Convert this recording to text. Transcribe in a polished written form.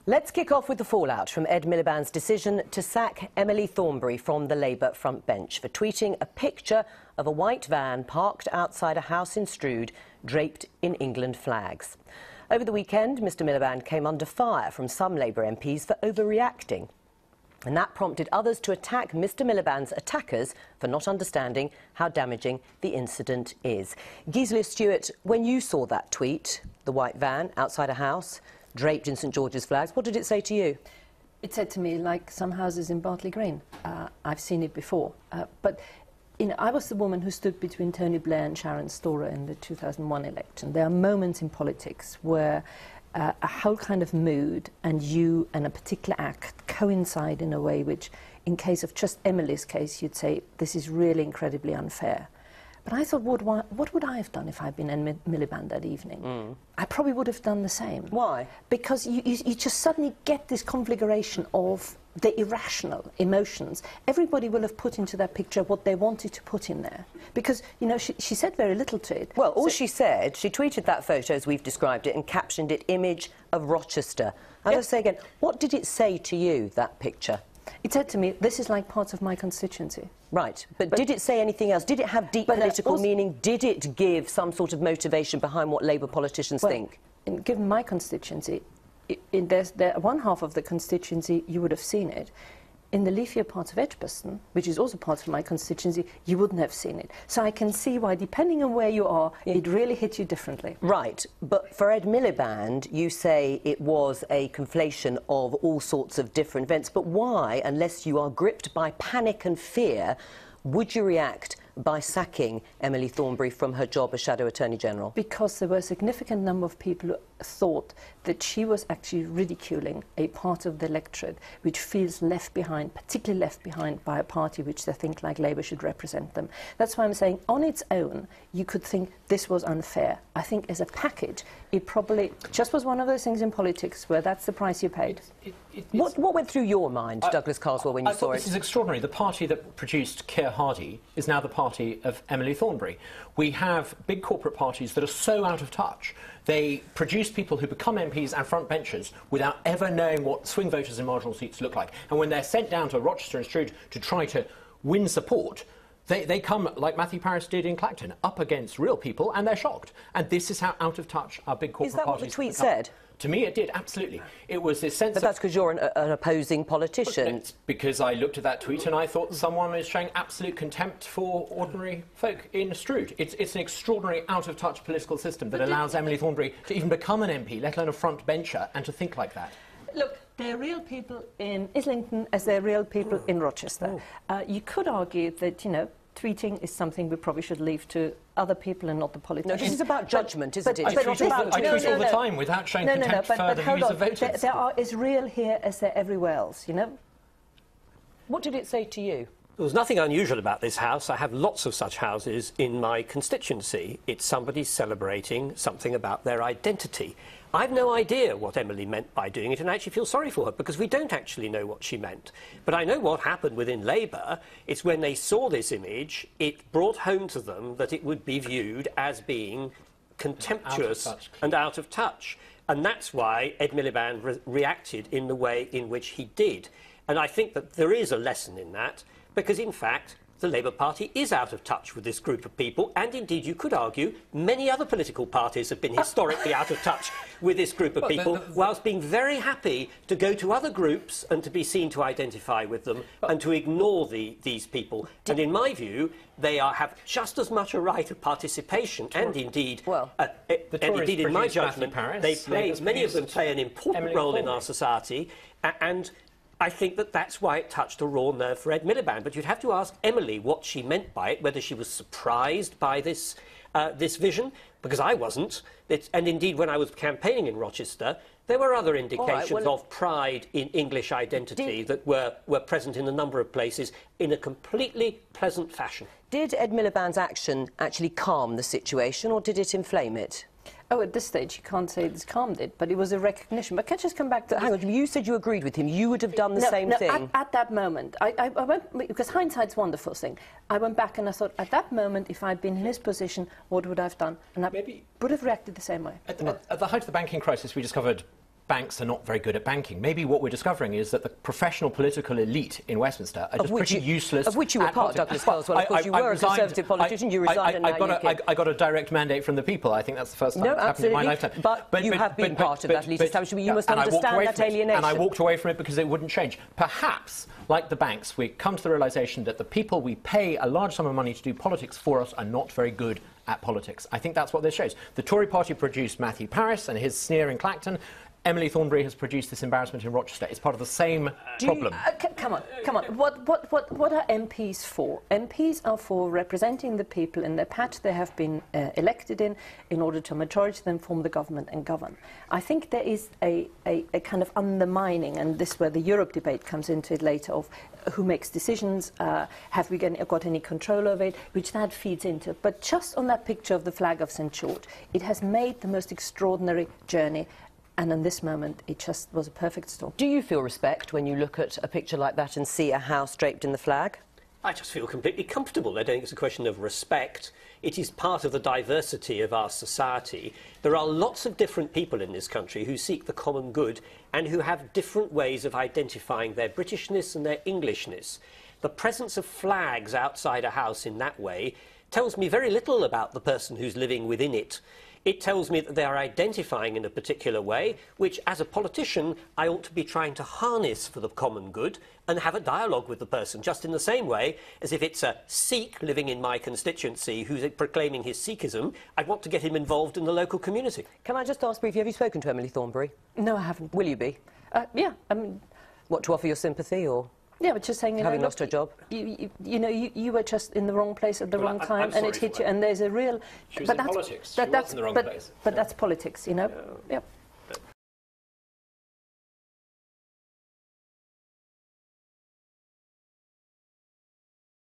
Let's kick off with the fallout from Ed Miliband's decision to sack Emily Thornberry from the Labour front bench for tweeting a picture of a white van parked outside a house in Strood draped in England flags. Over the weekend, Mr Miliband came under fire from some Labour MPs for overreacting. And that prompted others to attack Mr Miliband's attackers for not understanding how damaging the incident is. Gisela Stewart, when you saw that tweet, the white van outside a house, draped in St George's flags, what did it say to you? It said to me, like some houses in Berkeley Green. I've seen it before. But you know, I was the woman who stood between Tony Blair and Sharon Storer in the 2001 election. There are moments in politics where a whole kind of mood and you and a particular act coincide in a way which, in case of just Emily's case, you'd say, this is really incredibly unfair. But I thought, what would I have done if I'd been in Miliband that evening? I probably would have done the same. Why? Because you just suddenly get this conflagration of the irrational emotions. Everybody will have put into that picture what they wanted to put in there. Because, you know, she said very little to it. Well, all she said, she tweeted that photo as we've described it and captioned it, "Image of Rochester." And I'll say again, what did it say to you, that picture? It said to me, this is like part of my constituency. Right, but did it say anything else? Did it have deep political meaning? Did it give some sort of motivation behind what Labour politicians think? Given my constituency, there's one half of the constituency, you would have seen it. In the leafier part of Edgbaston, which is also part of my constituency, you wouldn't have seen it. So I can see why, depending on where you are, it really hit you differently. Right, but for Ed Miliband, you say it was a conflation of all sorts of different events. But why, unless you are gripped by panic and fear, would you react by sacking Emily Thornberry from her job as Shadow Attorney General? Because there were a significant number of people who thought that she was actually ridiculing a part of the electorate which feels left behind, particularly left behind by a party which they think like Labour should represent them. That's why I'm saying on its own you could think this was unfair. I think as a package it probably just was one of those things in politics where that's the price you paid. What went through your mind, Douglas Carswell, when you saw it? This is extraordinary. The party that produced Keir Hardie is now the party of Emily Thornberry. We have big corporate parties that are so out of touch. They produce people who become MPs and front benchers without ever knowing what swing voters in marginal seats look like. And when they're sent down to Rochester and Strood to try to win support, they come, like Matthew Parris did in Clacton, up against real people, and they're shocked. And this is how out of touch our big corporate parties Is that what the tweet said? To me, it did, absolutely. It was this sense But that's because you're an opposing politician. It's because I looked at that tweet and I thought someone was showing absolute contempt for ordinary folk in Strood. It's an extraordinary out-of-touch political system that allows Emily Thornberry to even become an MP, let alone a front bencher, and to think like that. Look, there are real people in Islington as there are real people in Rochester. You could argue that, you know, tweeting is something we probably should leave to other people and not the politicians. No, this is about judgment, isn't it? I tweet all the time without showing contempt for the views of voters. There are as real here as there everywhere else, you know? What did it say to you? There was nothing unusual about this house. I have lots of such houses in my constituency. It's somebody celebrating something about their identity. I've no idea what Emily meant by doing it, and I actually feel sorry for her, because we don't actually know what she meant. But I know what happened within Labour. It's when they saw this image, it brought home to them that it would be viewed as being contemptuous and out of touch. And that's why Ed Miliband reacted in the way in which he did. And I think that there is a lesson in that, because, in fact, the Labour Party is out of touch with this group of people, and indeed you could argue many other political parties have been historically out of touch with this group of people, whilst being very happy to go to other groups and to be seen to identify with them and to ignore these people. And in my view, they have just as much a right of participation, and indeed, in my judgment, many of them play an important role in our society, and I think that that's why it touched a raw nerve for Ed Miliband. But you'd have to ask Emily what she meant by it, whether she was surprised by this vision, because I wasn't. And indeed, when I was campaigning in Rochester, there were other indications of pride in English identity that were present in a number of places in a completely pleasant fashion. Did Ed Miliband's action actually calm the situation, or did it inflame it? Oh, at this stage, you can't say it's calmed it, but it was a recognition. But can I just come back to... Hang on, you said you agreed with him. You would have done the same thing. At that moment, I went... Because hindsight's a wonderful thing. I went back and I thought, at that moment, if I'd been in his position, what would I have done? And I would have reacted the same way. At the height of the banking crisis, we discovered banks are not very good at banking. Maybe what we're discovering is that the professional political elite in Westminster are just pretty useless. Of which you were part, Douglas Carswell. Of course, you were a Conservative politician. You resigned, and now UKIP. I got a direct mandate from the people. I think that's the first time it's happened in my lifetime. But you have been part of that elite establishment. You must understand that alienation. And I walked away from it because it wouldn't change. Perhaps, like the banks, we come to the realisation that the people we pay a large sum of money to do politics for us are not very good at politics. I think that's what this shows. The Tory party produced Matthew Parris and his sneer in Clacton. Emily Thornberry has produced this embarrassment in Rochester. It's part of the same problem. Come on. What are MPs for? MPs are for representing the people in their patch they have been elected in order to majority them form the government and govern. I think there is a kind of undermining, and this is where the Europe debate comes into it later, of who makes decisions, have we got any control over it, which that feeds into. But just on that picture of the flag of St. George, it has made the most extraordinary journey. And in this moment, it just was a perfect storm. Do you feel respect when you look at a picture like that and see a house draped in the flag? I just feel completely comfortable. I don't think it's a question of respect. It is part of the diversity of our society. There are lots of different people in this country who seek the common good and who have different ways of identifying their Britishness and their Englishness. The presence of flags outside a house in that way tells me very little about the person who's living within it. It tells me that they are identifying in a particular way, which, as a politician, I ought to be trying to harness for the common good and have a dialogue with the person, just in the same way as if it's a Sikh living in my constituency who's proclaiming his Sikhism, I'd want to get him involved in the local community. Can I just ask briefly, have you spoken to Emily Thornberry? No, I haven't. Will you be? Yeah, I mean... What, to offer your sympathy, or...? Yeah, but just saying... Having lost her job? You were just in the wrong place at the wrong time, and it hit you, and there's a real... She was in politics. She was in the wrong place. But that's politics, you know? Yeah.